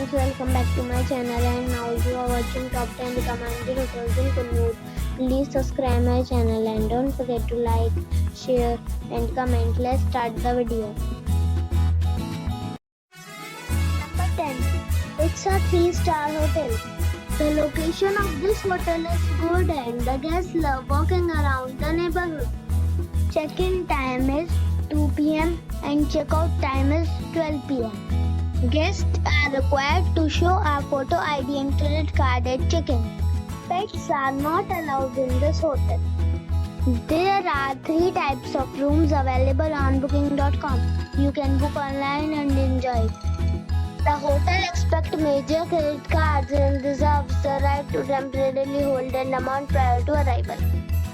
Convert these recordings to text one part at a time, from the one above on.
friends, welcome back to my channel, and now you are watching top 10 recommended hotels in Coonoor. Please subscribe my channel and don't forget to like, share and comment. Let's start the video. Number 10. It's a 3-star hotel. The location of this hotel is good and the guests love walking around the neighborhood. Check-in time is 2 p.m. and check-out time is 12 p.m. Guests are required to show a photo ID and credit card at check-in. Pets are not allowed in this hotel. There are 3 types of rooms available on booking.com. You can book online and enjoy it. The hotel expects major credit cards and reserves the right to temporarily hold an amount prior to arrival.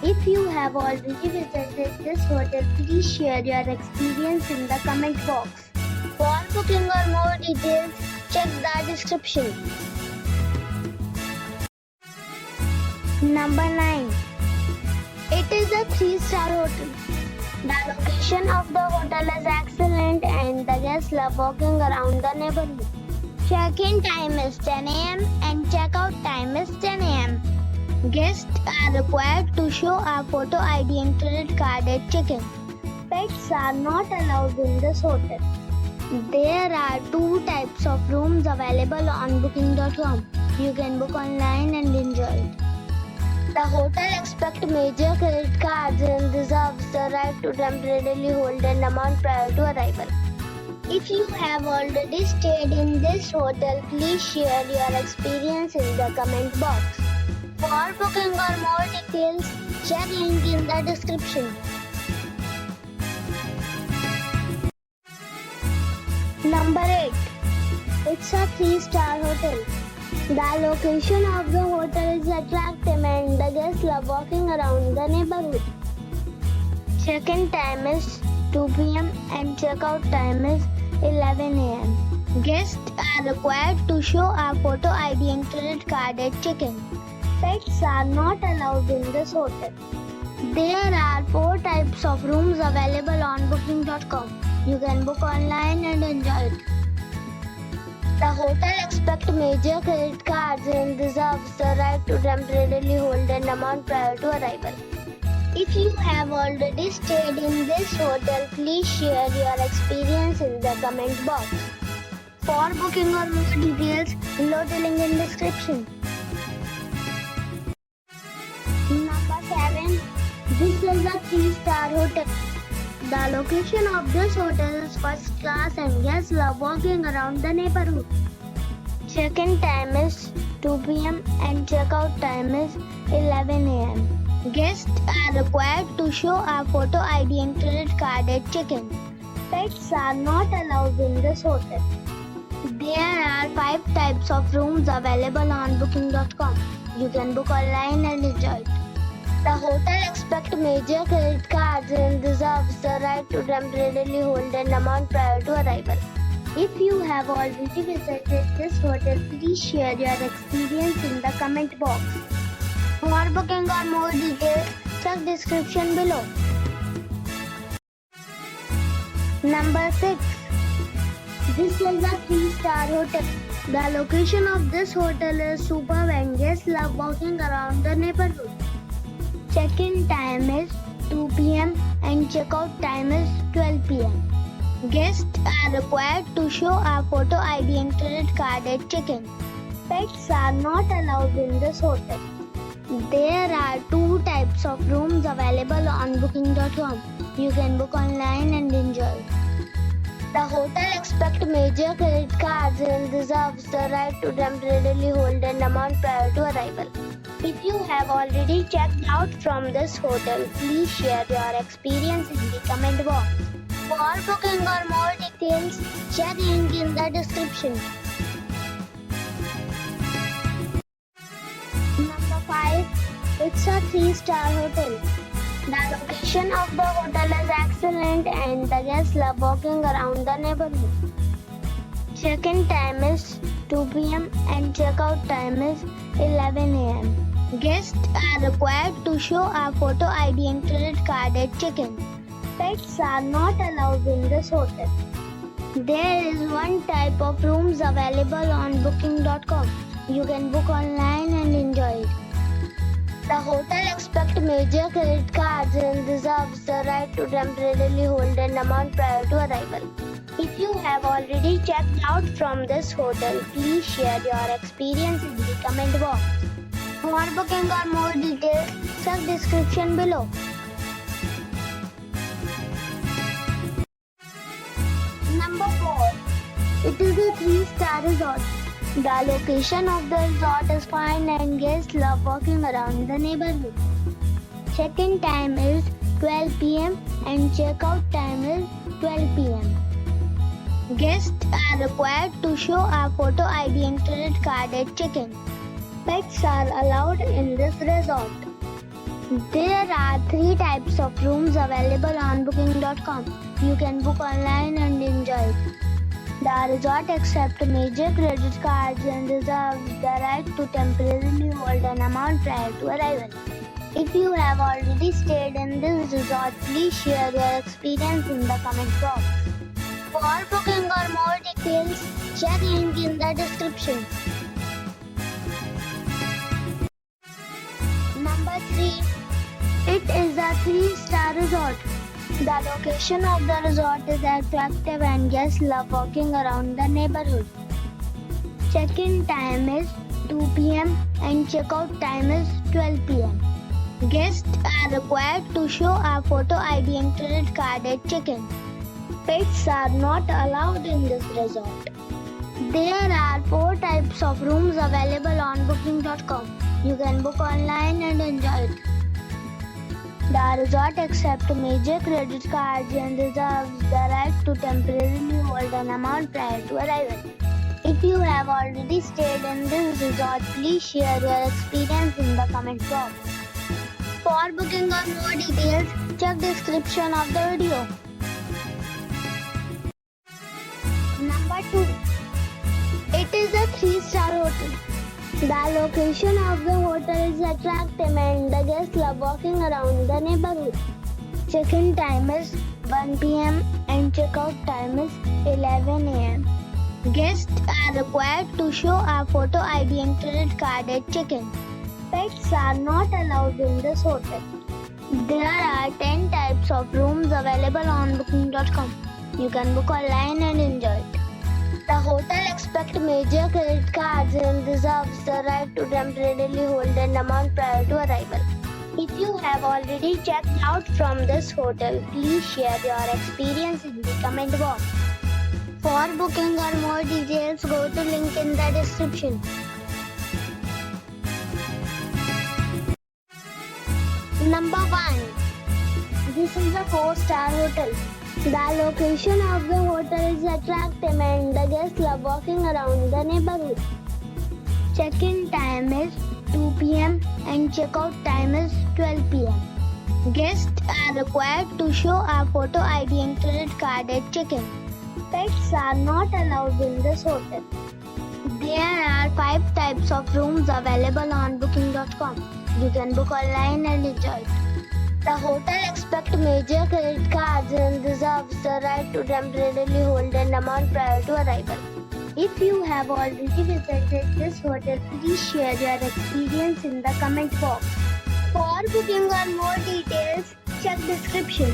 If you have already visited this hotel, please share your experience in the comment box. For booking or more details, check the description. Number 9. It is a 3-star hotel. The location of the hotel is excellent and the guests love walking around the neighborhood. Check-in time is 10 a.m. and check-out time is 10 a.m. Guests are required to show a photo ID and credit card at check-in. Pets are not allowed in this hotel. There are 2 types of rooms available on booking.com. You can book online and enjoy it. The hotel expects major credit cards and reserves the right to temporarily hold an amount prior to arrival. If you have already stayed in this hotel, please share your experience in the comment box. For booking or more details, check link in the description. Number 8. It's a 3-star hotel. The location of the hotel is attractive and the guests love walking around the neighborhood. Check-in time is 2 p.m. and check-out time is 11 a.m. Guests are required to show a photo ID and credit card at check-in. Pets are not allowed in this hotel. There are 4 types of rooms available on booking.com. You can book online and enjoy it. The hotel expects major credit cards and reserves the right to temporarily hold an amount prior to arrival. If you have already stayed in this hotel, please share your experience in the comment box. For booking or more details, below the link in description. Number 7. This is a 3-star hotel. The location of this hotel is first class and guests love walking around the neighborhood. Check-in time is 2 p.m. and check-out time is 11 a.m. Guests are required to show a photo ID and credit card at check-in. Pets are not allowed in this hotel. There are 5 types of rooms available on booking.com. You can book online and enjoy it. The hotel expects major credit cards and reserves the right to temporarily hold an amount prior to arrival. If you have already visited this hotel, please share your experience in the comment box. For booking or more details, check description below. Number 6. This is a 3-star hotel. The location of this hotel is superb and guests love walking around the neighborhood. Check-in time is 2 p.m. and check-out time is 12 p.m. Guests are required to show a photo ID and credit card at check-in. Pets are not allowed in this hotel. There are 2 types of rooms available on booking.com. You can book online and enjoy it. The hotel expects major credit cards and reserves the right to temporarily hold an amount prior to arrival. If you have already checked out from this hotel, please share your experience in the comment box. For booking or more details, check link in the description. Number 5. It's a 3-star hotel. The location of the hotel is excellent and the guests love walking around the neighborhood. Check-in time is 2 p.m. and check-out time is 11 a.m. Guests are required to show a photo ID and credit card at check-in. Pets are not allowed in this hotel. There is one type of rooms available on booking.com. You can book online and enjoy it. The hotel expects major credit cards and reserves the right to temporarily hold an amount prior to arrival. If you have already checked out from this hotel, please share your experience in the comment box. For booking or more details, check description below. Number 4. It is a 3-star resort. The location of the resort is fine and guests love walking around the neighborhood. Check-in time is 12 p.m. and check-out time is 12 p.m. Guests are required to show a photo ID and credit card at check-in. Pets are allowed in this resort. There are 3 types of rooms available on booking.com. You can book online and enjoy it. The resort accepts major credit cards and reserves the right to temporarily hold an amount prior to arrival. If you have already stayed in this resort, please share your experience in the comment box. For booking or more details, check link in the description. Number 3. It is a 3-star resort. The location of the resort is attractive and guests love walking around the neighborhood. Check-in time is 2 p.m. and check-out time is 12 p.m. Guests are required to show a photo ID and credit card at check-in. Pets are not allowed in this resort. There are 4 types of rooms available on booking.com. You can book online and enjoy it. The resort accepts major credit cards and reserves the right to temporarily hold an amount prior to arrival. If you have already stayed in this resort, please share your experience in the comment box. For booking or more details, check description of the video. Number 2. It is a 3-star hotel. The location of the hotel is attractive and the guests love walking around the neighborhood. Check-in time is 1 p.m. and check-out time is 11 a.m. Guests are required to show a photo ID and credit card at check-in. Pets are not allowed in this hotel. There are 10 types of rooms available on booking.com. You can book online and enjoy it. The hotel expects major credit cards and reserves the right to temporarily hold an amount prior to arrival. If you have already checked out from this hotel, please share your experience in the comment box. For booking or more details, go to link in the description. Number 1. This is a 4-star hotel. The location of the hotel is attractive and the guests love walking around the neighborhood. Check-in time is 2 p.m. and check-out time is 12 p.m. Guests are required to show a photo ID and credit card at check-in. Pets are not allowed in this hotel. There are 5 types of rooms available on booking.com. You can book online and enjoy it. The hotel expects major credit cards and reserves the right to temporarily hold an amount prior to arrival. If you have already visited this hotel, please share your experience in the comment box. For booking or more details, check description.